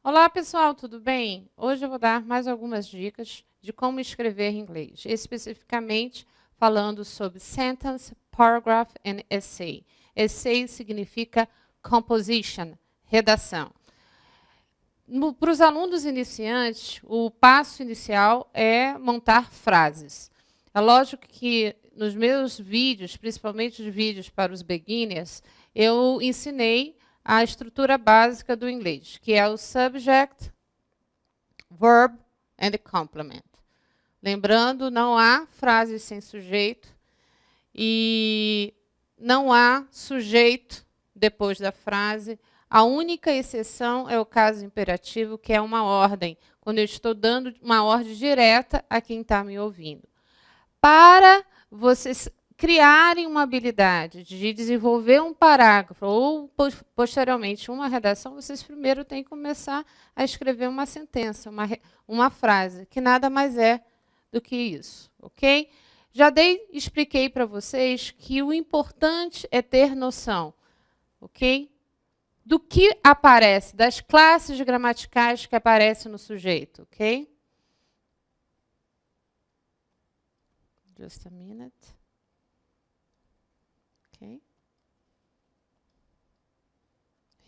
Olá, pessoal, tudo bem? Hoje eu vou dar mais algumas dicas de como escrever em inglês, especificamente falando sobre sentence, paragraph and essay. Essay significa composition, redação. Para os alunos iniciantes, o passo inicial é montar frases. É lógico que nos meus vídeos, principalmente os vídeos para os beginners, eu ensinei a estrutura básica do inglês, que é o subject, verb and complement. Lembrando, não há frases sem sujeito e não há sujeito depois da frase. A única exceção é o caso imperativo, que é uma ordem, quando eu estou dando uma ordem direta a quem está me ouvindo. Para vocês criarem uma habilidade de desenvolver um parágrafo ou, posteriormente, uma redação, vocês primeiro têm que começar a escrever uma sentença, uma frase, que nada mais é do que isso, ok? Já expliquei para vocês que o importante é ter noção, ok? Do que aparece, das classes gramaticais que aparecem no sujeito, ok? Just a minute. Okay.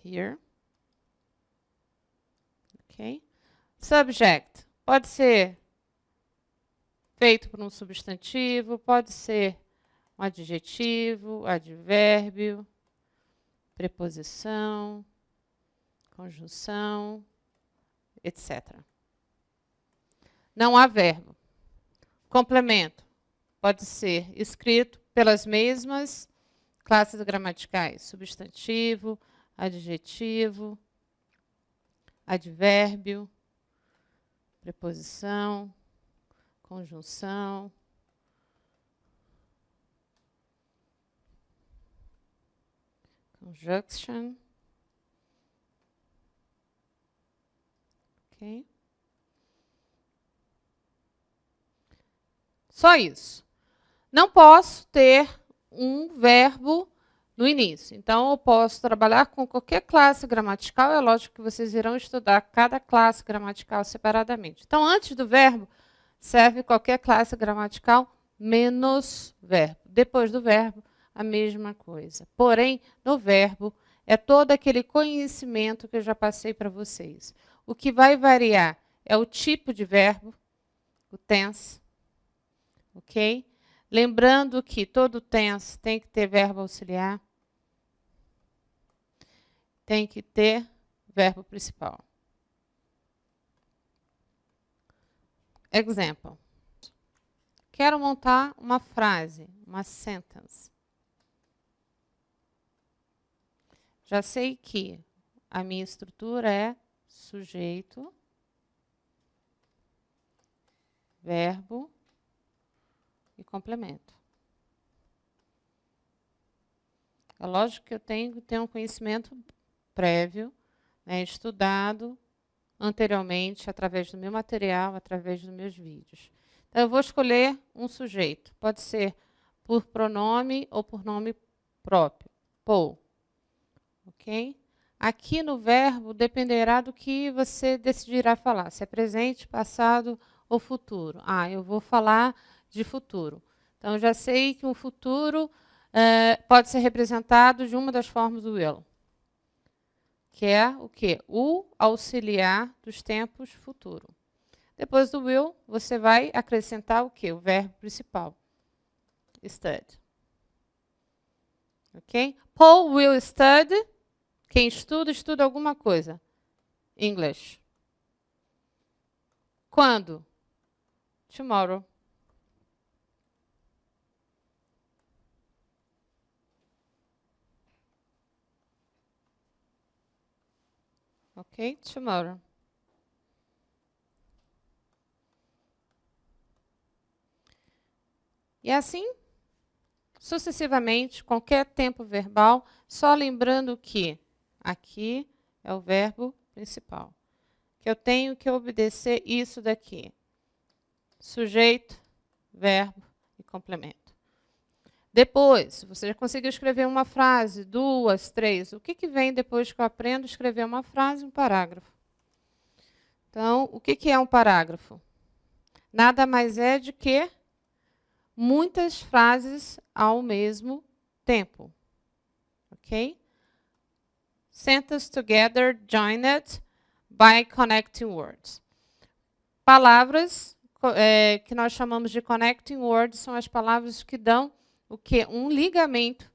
Here. Ok. Subject. Pode ser feito por um substantivo, pode ser um adjetivo, advérbio, preposição, conjunção, etc. Não há verbo. Complemento. Pode ser escrito pelas mesmas classes gramaticais: substantivo, adjetivo, advérbio, preposição, conjunção, conjunction. Ok? Só isso. Não posso ter um verbo no início. Então, eu posso trabalhar com qualquer classe gramatical. É lógico que vocês irão estudar cada classe gramatical separadamente. Então, antes do verbo, serve qualquer classe gramatical menos verbo. Depois do verbo, a mesma coisa. Porém, no verbo, é todo aquele conhecimento que eu já passei para vocês. O que vai variar é o tipo de verbo, o tense, ok? Lembrando que todo tense tem que ter verbo auxiliar, tem que ter verbo principal. Example. Quero montar uma frase, uma sentence. Já sei que a minha estrutura é sujeito, verbo e complemento. É lógico que eu tenho que ter um conhecimento prévio, né, estudado anteriormente, através do meu material, através dos meus vídeos. Então, eu vou escolher um sujeito. Pode ser por pronome ou por nome próprio. Paul. Ok? Aqui no verbo, dependerá do que você decidirá falar. Se é presente, passado ou futuro. Eu vou falar de futuro. Então, eu já sei que o futuro pode ser representado de uma das formas do will. Que é o quê? O auxiliar dos tempos futuro. Depois do will, você vai acrescentar o quê? O verbo principal. Study. Ok? Paul will study. Quem estuda, estuda alguma coisa. English. Quando? Tomorrow. Ok? Tomorrow. E assim, sucessivamente, qualquer tempo verbal, só lembrando que aqui é o verbo principal. Que eu tenho que obedecer isso daqui. Sujeito, verbo e complemento. Depois, se você já conseguiu escrever uma frase, duas, três, o que vem depois que eu aprendo a escrever uma frase, um parágrafo? Então, o que é um parágrafo? Nada mais é do que muitas frases ao mesmo tempo. Ok? Sentence together, joined by connecting words. Palavras que nós chamamos de connecting words são as palavras que dão o quê? Um ligamento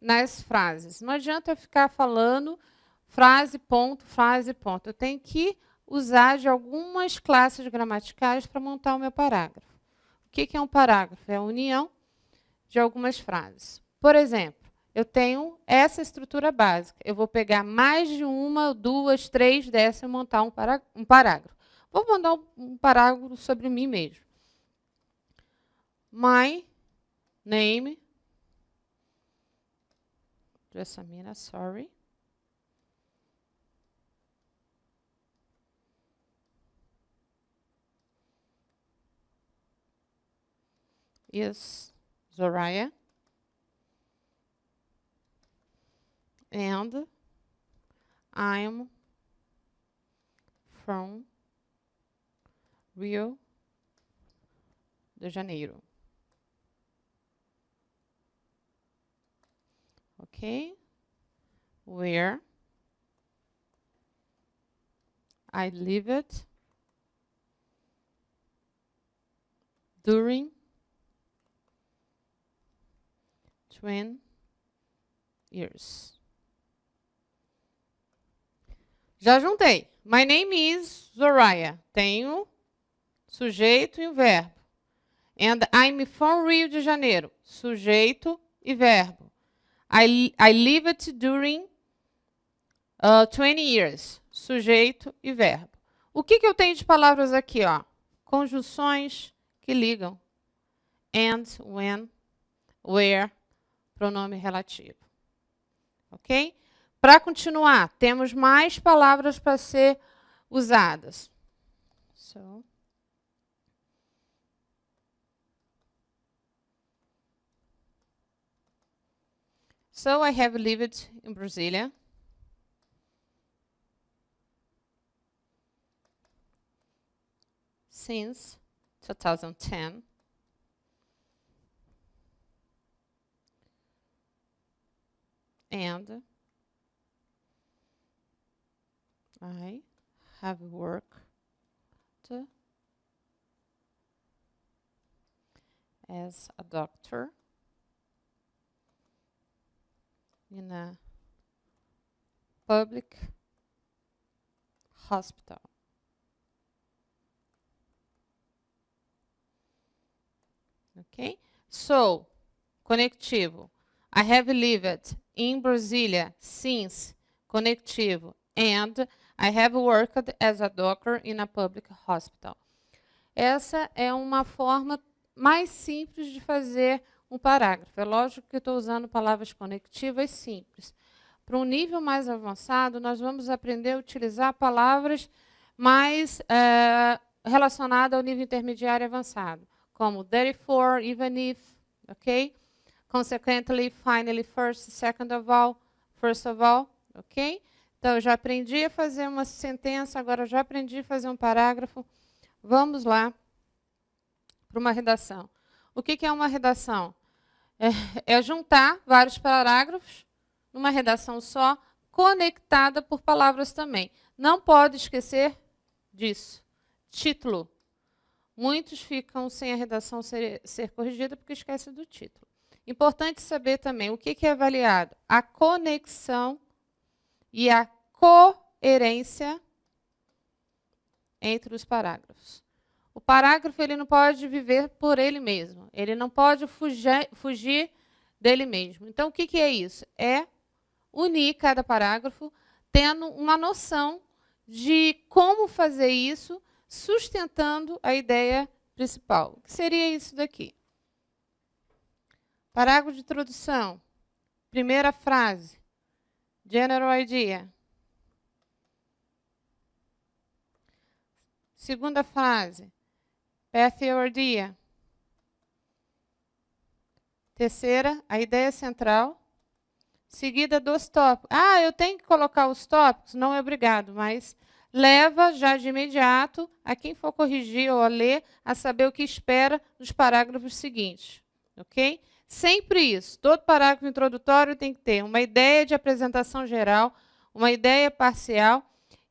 nas frases. Não adianta eu ficar falando frase, ponto, frase, ponto. Eu tenho que usar de algumas classes gramaticais para montar o meu parágrafo. O que é um parágrafo? É a união de algumas frases. Por exemplo, eu tenho essa estrutura básica. Eu vou pegar mais de uma, duas, três dessas e montar um parágrafo. Vou mandar um parágrafo sobre mim mesmo. My name. Just a minute, sorry. Is Zoraya. And I'm from Rio de Janeiro. Okay? Where I lived during 20 years. Já juntei. My name is Zoraya. Tenho sujeito e o verbo. And I'm from Rio de Janeiro. Sujeito e verbo. I lived during 20 years. Sujeito e verbo. O que eu tenho de palavras aqui? Ó? Conjunções que ligam. And, when, where, pronome relativo. Ok? Para continuar, temos mais palavras para ser usadas. So I have lived in Brasília. Since 2010. And I have worked as a doctor in a public hospital. Okay? So, conectivo. I have lived in Brasília since, conectivo, and I have worked as a doctor in a public hospital. Essa é uma forma mais simples de fazer um parágrafo. É lógico que eu estou usando palavras conectivas simples. Para um nível mais avançado, nós vamos aprender a utilizar palavras mais relacionadas ao nível intermediário avançado, como therefore, even if, ok? Consequently, finally, first, second of all, first of all, ok? Então, eu já aprendi a fazer uma sentença, agora eu já aprendi a fazer um parágrafo. Vamos lá para uma redação. O que é uma redação? É juntar vários parágrafos numa redação só, conectada por palavras também. Não pode esquecer disso. Título. Muitos ficam sem a redação ser corrigida porque esquecem do título. Importante saber também o que é avaliado. A conexão e a coerência entre os parágrafos. O parágrafo ele não pode viver por ele mesmo. Ele não pode fugir dele mesmo. Então, o que é isso? É unir cada parágrafo tendo uma noção de como fazer isso, sustentando a ideia principal. O que seria isso daqui? Parágrafo de introdução. Primeira frase. General idea. Segunda frase. Path or idea. Terceira, a ideia central. Seguida dos tópicos. Ah, eu tenho que colocar os tópicos? Não é obrigado, mas leva já de imediato a quem for corrigir ou a ler a saber o que espera nos parágrafos seguintes. Ok? Sempre isso. Todo parágrafo introdutório tem que ter uma ideia de apresentação geral, uma ideia parcial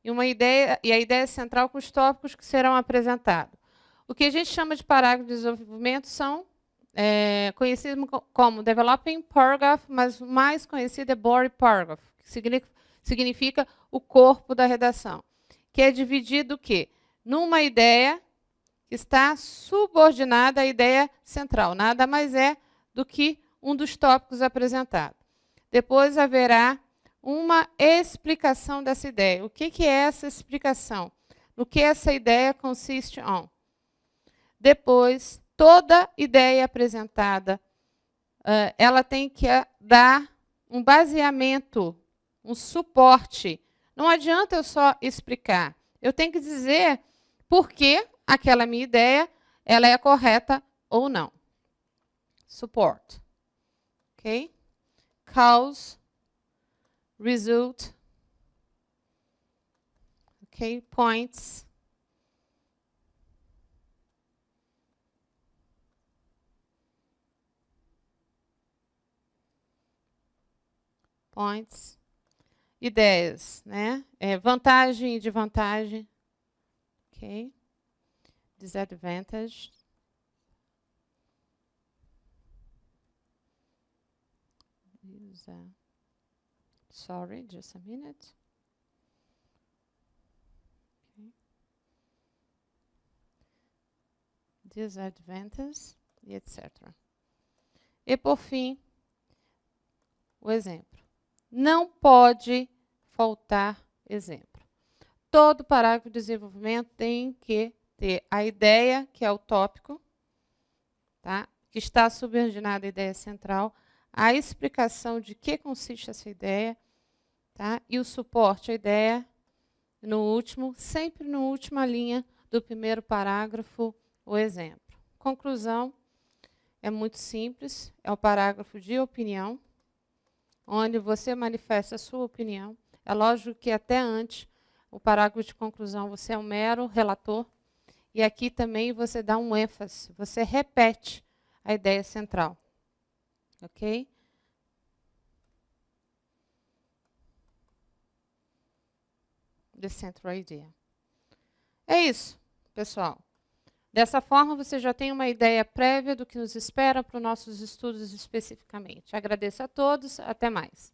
e a ideia central com os tópicos que serão apresentados. O que a gente chama de parágrafo de desenvolvimento são conhecidos como developing paragraph, mas o mais conhecido é body paragraph, que significa o corpo da redação, que é dividido o quê? Numa ideia que está subordinada à ideia central, nada mais é do que um dos tópicos apresentados. Depois haverá uma explicação dessa ideia. O que é essa explicação? No que essa ideia consiste em? Depois, toda ideia apresentada, ela tem que dar um baseamento, um suporte. Não adianta eu só explicar. Eu tenho que dizer por que aquela minha ideia ela é correta ou não. Support. Ok? Cause, result, ok? Points. Points. Ideias, né? Vantagem e desvantagem. Ok? Disadvantage. Sorry, just a minute. Okay. Disadvantage e etc. E por fim, o exemplo. Não pode faltar exemplo. Todo parágrafo de desenvolvimento tem que ter a ideia, que é o tópico, tá? Que está subordinada à ideia central, a explicação de que consiste essa ideia, tá? E o suporte à ideia, no último, sempre na última linha do primeiro parágrafo, o exemplo. Conclusão é muito simples, é o parágrafo de opinião, onde você manifesta a sua opinião. É lógico que até antes, o parágrafo de conclusão, você é um mero relator, e aqui também você dá um ênfase, você repete a ideia central. Ok? The central idea. É isso, pessoal. Dessa forma, você já tem uma ideia prévia do que nos espera para os nossos estudos especificamente. Agradeço a todos, até mais.